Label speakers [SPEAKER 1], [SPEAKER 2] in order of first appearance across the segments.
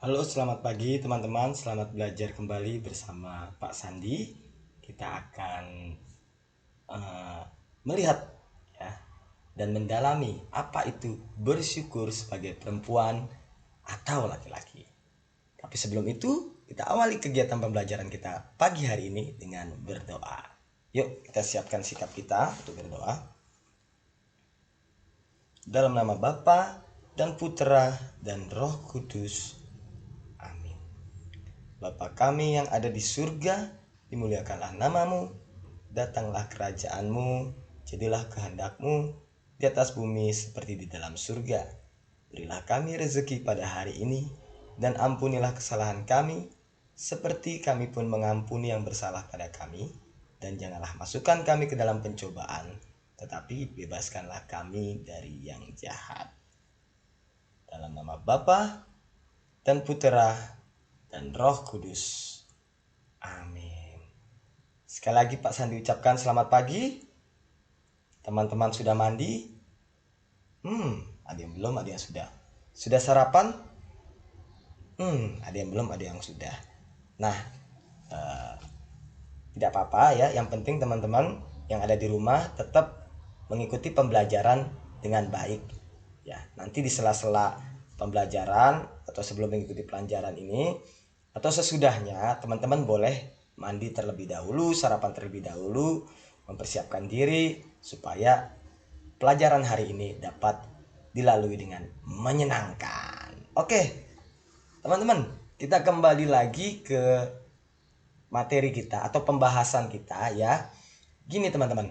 [SPEAKER 1] Halo, selamat pagi teman-teman. Selamat belajar kembali bersama Pak Sandi. Kita akan eh, melihat ya dan mendalami apa itu bersyukur sebagai perempuan atau laki-laki. Tapi sebelum itu, kita awali kegiatan pembelajaran kita pagi hari ini dengan berdoa. Yuk, kita siapkan sikap kita untuk berdoa. Dalam nama Bapa dan Putra dan Roh Kudus. Amin. Bapa kami yang ada di surga, dimuliakanlah namamu, datanglah kerajaanmu, jadilah kehendakmu di atas bumi seperti di dalam surga. Berilah kami rezeki pada hari ini, dan ampunilah kesalahan kami, seperti kami pun mengampuni yang bersalah pada kami. Dan janganlah masukkan kami ke dalam pencobaan, tetapi bebaskanlah kami dari yang jahat. Dalam nama Bapa dan Putra dan Roh Kudus. Amin. Sekali lagi Pak Sandi ucapkan selamat pagi. Teman-teman sudah mandi? Ada yang belum, ada yang sudah. Sudah sarapan? Ada yang belum, ada yang sudah. Nah, tidak apa-apa ya. Yang penting teman-teman yang ada di rumah tetap mengikuti pembelajaran dengan baik. Ya, nanti di sela-sela pembelajaran atau sebelum mengikuti pelajaran ini atau sesudahnya teman-teman boleh mandi terlebih dahulu, sarapan terlebih dahulu, mempersiapkan diri supaya pelajaran hari ini dapat dilalui dengan menyenangkan. Oke, teman-teman, kita kembali lagi ke materi kita atau pembahasan kita ya. Gini teman-teman,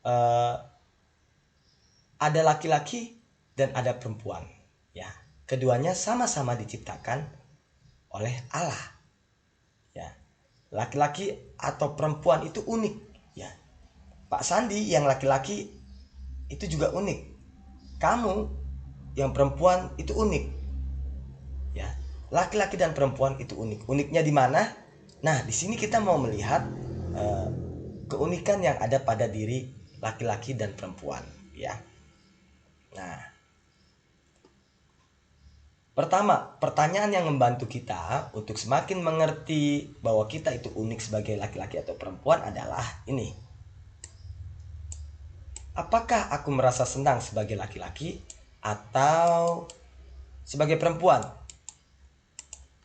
[SPEAKER 1] eh, ada laki-laki dan ada perempuan ya. Keduanya sama-sama diciptakan oleh Allah ya. Laki-laki atau perempuan itu unik ya. Pak Sandi yang laki-laki itu juga unik. Kamu yang perempuan itu unik ya. Laki-laki dan perempuan itu unik. Uniknya di mana? Nah, di sini kita mau melihat eh, keunikan yang ada pada diri laki-laki dan perempuan ya. Nah, pertama, pertanyaan yang membantu kita untuk semakin mengerti bahwa kita itu unik sebagai laki-laki atau perempuan adalah ini. Apakah aku merasa senang sebagai laki-laki atau sebagai perempuan?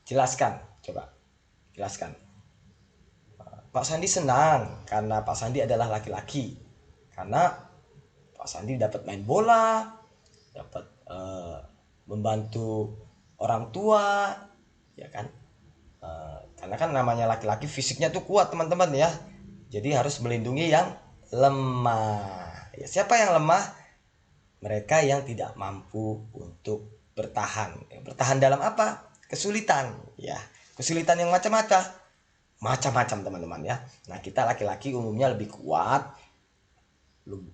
[SPEAKER 1] Jelaskan, coba. Jelaskan. Pak Sandi senang karena Pak Sandi adalah laki-laki. Karena Pak Sandi dapat main bola, dapat membantu orang tua, ya kan? Karena kan namanya laki-laki fisiknya tuh kuat teman-teman ya. Jadi harus melindungi yang lemah. Ya, siapa yang lemah? Mereka yang tidak mampu untuk bertahan. Bertahan dalam apa? Kesulitan. Ya, kesulitan yang macam-macam. Macam-macam teman-teman ya. Nah, kita laki-laki umumnya lebih kuat,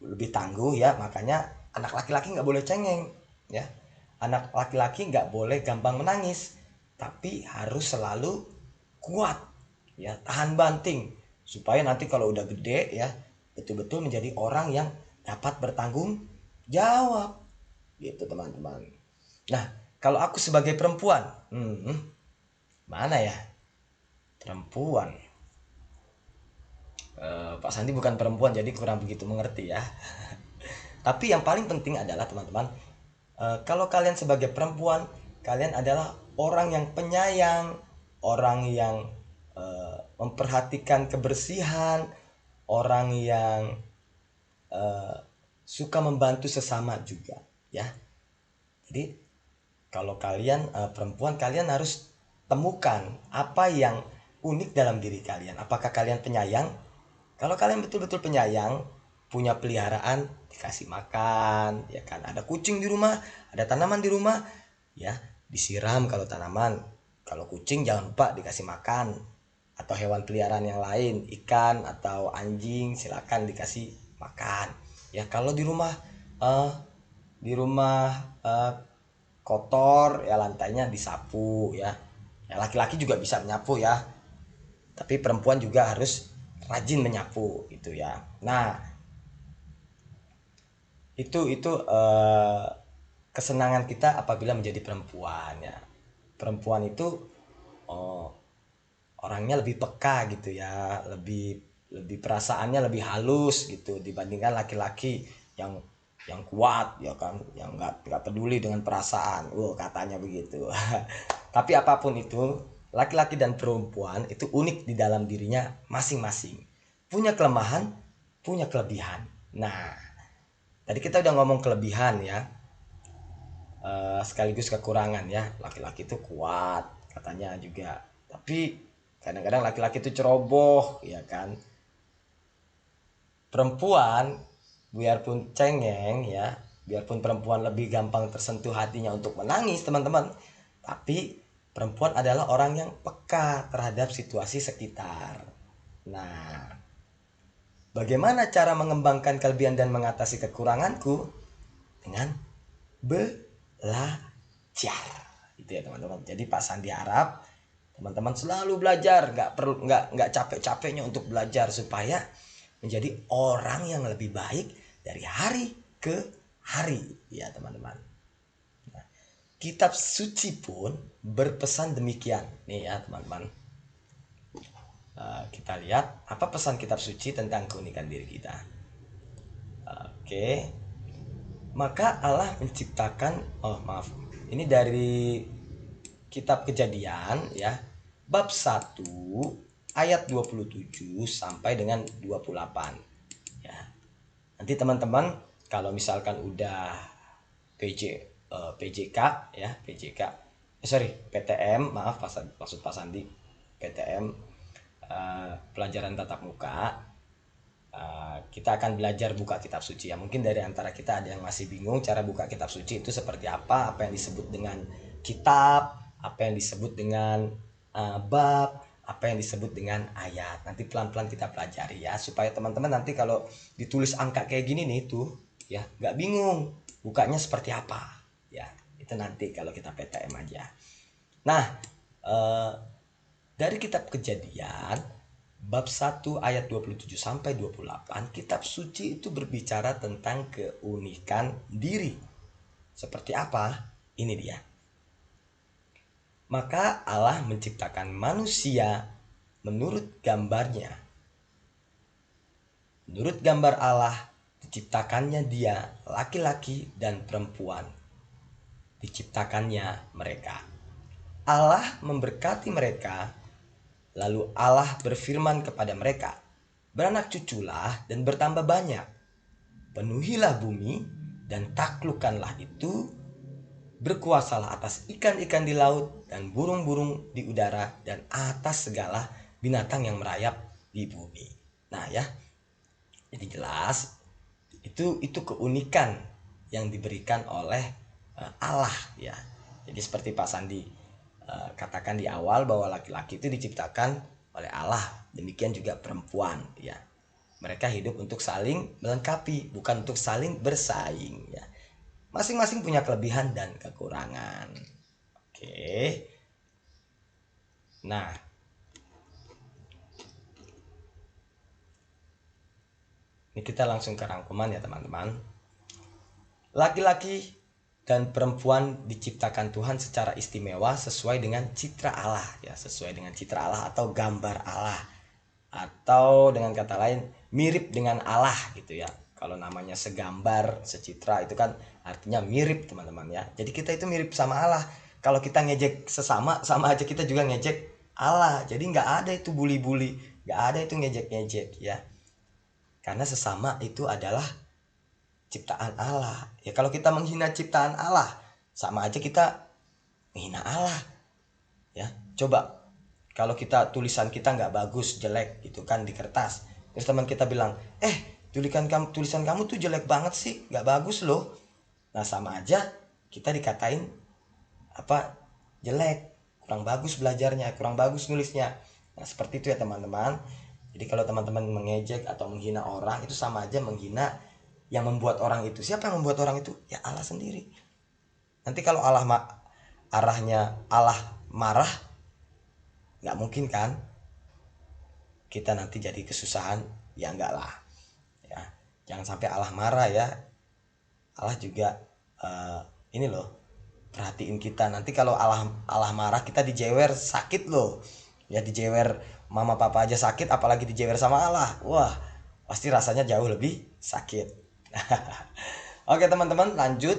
[SPEAKER 1] lebih tangguh ya. Makanya anak laki-laki nggak boleh cengeng ya. Anak laki-laki nggak boleh gampang menangis, tapi harus selalu kuat ya, tahan banting supaya nanti kalau udah gede ya betul-betul menjadi orang yang dapat bertanggung jawab gitu teman-teman. Nah, kalau aku sebagai perempuan, mana ya perempuan? Pak Sandi bukan perempuan jadi kurang begitu mengerti ya. Tapi yang paling penting adalah teman-teman, kalau kalian sebagai perempuan, kalian adalah orang yang penyayang, orang yang memperhatikan kebersihan, orang yang suka membantu sesama juga, ya. Jadi kalau kalian perempuan, kalian harus temukan apa yang unik dalam diri kalian. Apakah kalian penyayang? Kalau kalian betul-betul penyayang, punya peliharaan, dikasih makan, ya kan. Ada kucing di rumah, ada tanaman di rumah, ya disiram kalau tanaman. Kalau kucing jangan lupa dikasih makan. Atau hewan peliharaan yang lain, ikan atau anjing, silakan dikasih makan. Ya kalau eh, di rumah kotor, ya lantainya disapu ya. Ya laki-laki juga bisa menyapu ya, tapi perempuan juga harus rajin menyapu gitu ya. Nah, itu kesenangan kita apabila menjadi perempuan ya. perempuan itu oh, orangnya lebih peka gitu ya, lebih lebih perasaannya lebih halus gitu dibandingkan laki-laki yang kuat ya kan, yang nggak peduli dengan perasaan. Katanya begitu. Tapi apapun itu, laki-laki dan perempuan itu unik di dalam dirinya masing-masing. Punya kelemahan, punya kelebihan. Nah, tadi kita udah ngomong kelebihan ya, sekaligus kekurangan ya. Laki-laki itu kuat katanya juga, tapi kadang-kadang laki-laki itu ceroboh ya kan. Perempuan biarpun cengeng ya, biarpun perempuan lebih gampang tersentuh hatinya untuk menangis teman-teman, tapi perempuan adalah orang yang peka terhadap situasi sekitar. Nah, bagaimana cara mengembangkan kelebihan dan mengatasi kekuranganku? Dengan belajar. Itu ya teman-teman. Jadi Pak Sandi harap teman-teman selalu belajar, nggak capek-capeknya untuk belajar supaya menjadi orang yang lebih baik dari hari ke hari ya teman-teman. Nah, kitab suci pun berpesan demikian nih ya teman-teman. Kita lihat apa pesan kitab suci tentang keunikan diri kita. Oke, maka Allah menciptakan, ini dari kitab Kejadian ya, bab 1 ayat 27 sampai dengan 28 ya. Nanti teman-teman kalau misalkan udah PJK ya, PTM, maaf maksud Pak Sandi, PTM, pelajaran tatap muka, kita akan belajar buka kitab suci ya. Mungkin dari antara kita ada yang masih bingung cara buka kitab suci itu seperti apa yang disebut dengan kitab, apa yang disebut dengan bab, apa yang disebut dengan ayat. Nanti pelan-pelan kita pelajari ya, supaya teman-teman nanti kalau ditulis angka kayak gini nih tuh ya, nggak bingung bukanya seperti apa ya. Itu nanti kalau kita PTM aja. Nah, dari kitab Kejadian bab 1 ayat 27 sampai 28, kitab suci itu berbicara tentang keunikan diri. Seperti apa? Ini dia. Maka Allah menciptakan manusia menurut gambarnya. Menurut gambar Allah diciptakannya dia, laki-laki dan perempuan. Diciptakannya mereka. Allah memberkati mereka. Lalu Allah berfirman kepada mereka, beranak cuculah dan bertambah banyak. Penuhilah bumi dan taklukkanlah itu. Berkuasalah atas ikan-ikan di laut dan burung-burung di udara dan atas segala binatang yang merayap di bumi. Nah ya, jadi jelas itu keunikan yang diberikan oleh Allah ya. Jadi seperti Pak Sandi katakan di awal bahwa laki-laki itu diciptakan oleh Allah, demikian juga perempuan ya. Mereka hidup untuk saling melengkapi, bukan untuk saling bersaing ya. Masing-masing punya kelebihan dan kekurangan. Oke. Nah, ini kita langsung ke rangkuman ya teman-teman. Laki-laki dan perempuan diciptakan Tuhan secara istimewa sesuai dengan citra Allah ya, sesuai dengan citra Allah atau gambar Allah, atau dengan kata lain mirip dengan Allah gitu ya. Kalau namanya segambar, secitra itu kan artinya mirip teman-teman ya. Jadi kita itu mirip sama Allah. Kalau kita ngejek sesama, sama aja kita juga ngejek Allah. Jadi nggak ada itu bully-bully, nggak ada itu ngejek-ngejek ya. Karena sesama itu adalah ciptaan Allah ya. Kalau kita menghina ciptaan Allah, sama aja kita menghina Allah ya. Coba kalau kita tulisan kita nggak bagus, jelek gitu kan di kertas, terus teman kita bilang tulisan kamu tuh jelek banget sih, nggak bagus loh. Nah sama aja kita dikatain apa, jelek, kurang bagus belajarnya, kurang bagus nulisnya. Nah seperti itu ya teman-teman. Jadi kalau teman-teman mengejek atau menghina orang, itu sama aja menghina yang membuat orang itu. Siapa yang membuat orang itu? Ya Allah sendiri. Nanti kalau arahnya Allah marah, nggak mungkin kan kita nanti jadi kesusahan. Ya enggak lah ya, jangan sampai Allah marah ya. Allah juga ini loh, perhatiin kita. Nanti kalau Allah marah, kita dijewer, sakit loh. Ya, dijewer mama papa aja sakit, apalagi dijewer sama Allah. Wah, pasti rasanya jauh lebih sakit. Oke teman-teman, lanjut.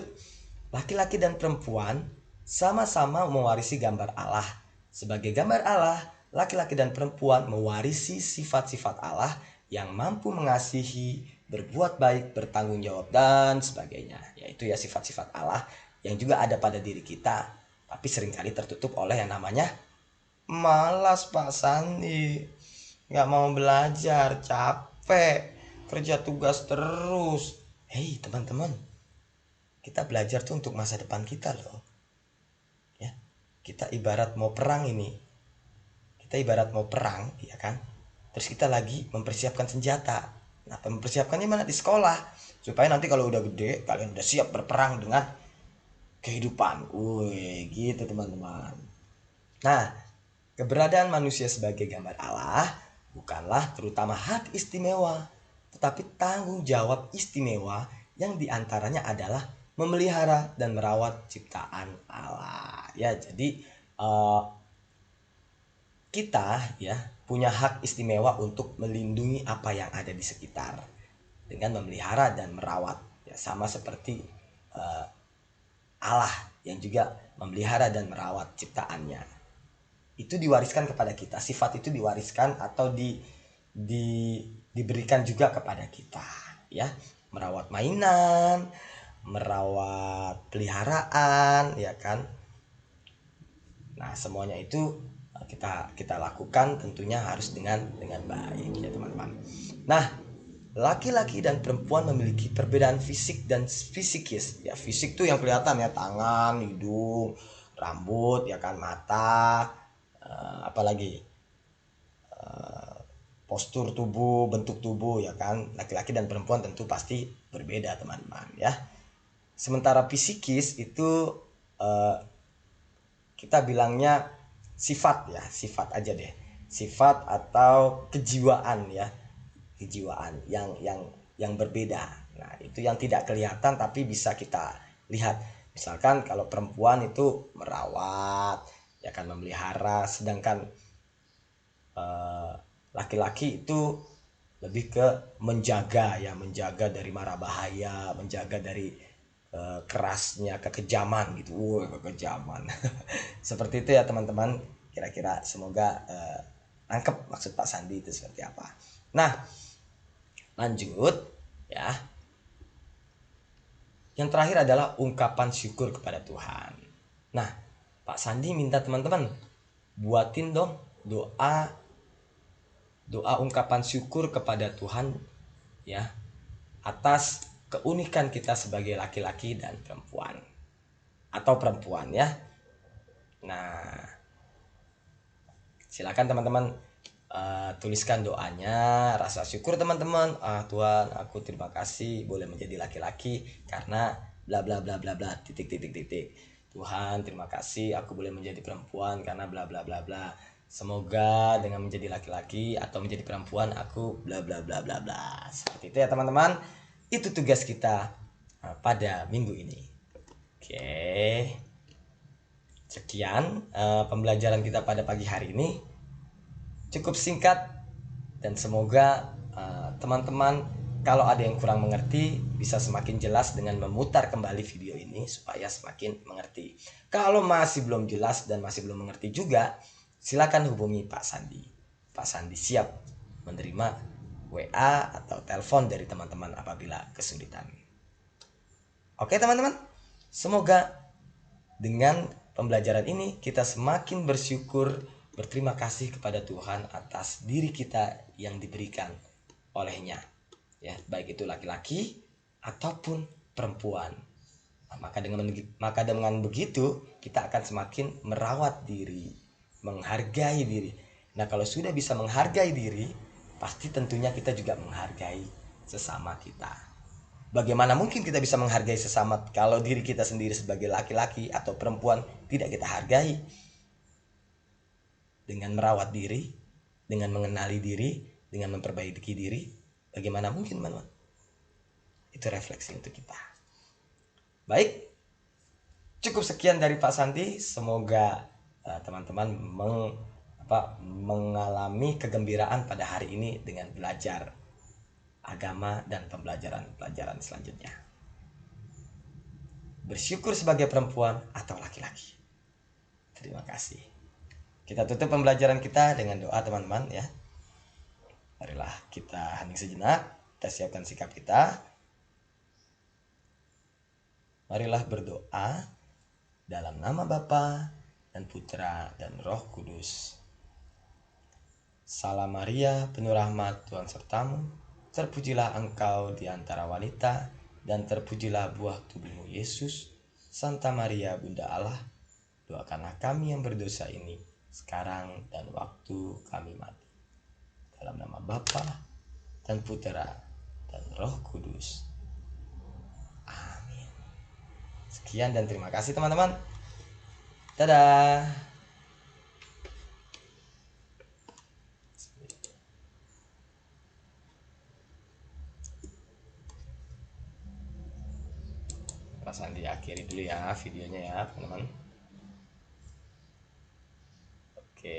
[SPEAKER 1] Laki-laki dan perempuan sama-sama mewarisi gambar Allah. Sebagai gambar Allah, laki-laki dan perempuan mewarisi sifat-sifat Allah yang mampu mengasihi, berbuat baik, bertanggung jawab, dan sebagainya. Yaitu ya sifat-sifat Allah yang juga ada pada diri kita, tapi seringkali tertutup oleh yang namanya malas, Pak Sandi. Nggak mau belajar, capek, kerja tugas terus. Hei teman-teman, kita belajar tuh untuk masa depan kita loh. Ya, kita ibarat mau perang ini. Kita ibarat mau perang, ya kan? Terus kita lagi mempersiapkan senjata. Nah, mempersiapkannya mana? Di sekolah. Supaya nanti kalau udah gede, kalian udah siap berperang dengan kehidupan. Wih, gitu teman-teman. Nah, keberadaan manusia sebagai gambar Allah bukanlah terutama hak istimewa, tetapi tanggung jawab istimewa yang diantaranya adalah memelihara dan merawat ciptaan Allah. Ya, jadi kita ya punya hak istimewa untuk melindungi apa yang ada di sekitar dengan memelihara dan merawat. Ya, sama seperti Allah yang juga memelihara dan merawat ciptaannya. Itu diwariskan kepada kita, sifat itu diwariskan atau diberikan juga kepada kita, ya. Merawat mainan, merawat peliharaan, ya kan. Nah, semuanya itu kita lakukan tentunya harus dengan baik ya teman-teman. Nah, laki-laki dan perempuan memiliki perbedaan fisik dan psikis. Ya, fisik tuh yang kelihatan ya, tangan, hidung, rambut, ya kan, mata, apalagi postur tubuh, bentuk tubuh, ya kan. Laki-laki dan perempuan tentu pasti berbeda teman-teman ya. Sementara psikis itu kita bilangnya sifat ya, sifat aja deh, sifat atau kejiwaan ya, kejiwaan yang berbeda. Nah, itu yang tidak kelihatan tapi bisa kita lihat. Misalkan kalau perempuan itu merawat, ya kan, memelihara, sedangkan laki-laki itu lebih ke menjaga ya, menjaga dari mara bahaya, menjaga dari kerasnya kekejaman gitu. Kekejaman. Seperti itu ya teman-teman. Kira-kira semoga nangkep maksud Pak Sandi itu seperti apa. Nah, lanjut ya. Yang terakhir adalah ungkapan syukur kepada Tuhan. Nah, Pak Sandi minta teman-teman buatin dong doa ungkapan syukur kepada Tuhan ya, atas keunikan kita sebagai laki-laki dan perempuan atau perempuan ya. Nah, silakan teman-teman tuliskan doanya, rasa syukur teman-teman. Tuhan, aku terima kasih boleh menjadi laki-laki karena bla bla bla bla bla titik. Tuhan, terima kasih aku boleh menjadi perempuan karena bla bla bla bla. Semoga dengan menjadi laki-laki atau menjadi perempuan aku bla bla bla bla bla. Seperti itu ya teman-teman. Itu tugas kita pada minggu ini. Oke. Sekian pembelajaran kita pada pagi hari ini. Cukup singkat dan semoga teman-teman kalau ada yang kurang mengerti bisa semakin jelas dengan memutar kembali video ini supaya semakin mengerti. Kalau masih belum jelas dan masih belum mengerti juga, silakan hubungi Pak Sandi. Pak Sandi siap menerima WA atau telepon dari teman-teman apabila kesulitan. Oke teman-teman, semoga dengan pembelajaran ini kita semakin bersyukur, berterima kasih kepada Tuhan atas diri kita yang diberikan olehnya. Ya, baik itu laki-laki ataupun perempuan. Nah, maka dengan begitu kita akan semakin merawat diri, menghargai diri. Nah, kalau sudah bisa menghargai diri, pasti tentunya kita juga menghargai sesama kita. Bagaimana mungkin kita bisa menghargai sesama kalau diri kita sendiri sebagai laki-laki atau perempuan tidak kita hargai? Dengan merawat diri, dengan mengenali diri, dengan memperbaiki diri, bagaimana mungkin teman-teman? Itu refleksi untuk kita. Baik, Cukup sekian dari Pak Sandi. Semoga teman-teman mengalami kegembiraan pada hari ini dengan belajar agama dan pembelajaran selanjutnya. Bersyukur sebagai perempuan atau laki-laki. Terima kasih. Kita tutup pembelajaran kita dengan doa, teman-teman, ya. Marilah kita hening sejenak, kita siapkan sikap kita. Marilah berdoa dalam nama Bapa dan Putra dan Roh Kudus. Salam Maria, penuh rahmat, Tuhan sertamu. Terpujilah engkau di antara wanita, dan terpujilah buah tubuhmu Yesus. Santa Maria, Bunda Allah, doakanlah kami yang berdosa ini, sekarang dan waktu kami mati. Dalam nama Bapa dan Putra dan Roh Kudus. Amin. Sekian dan terima kasih, teman-teman. Dadah. Perasaan diakhiri dulu ya videonya ya, teman-teman. Oke.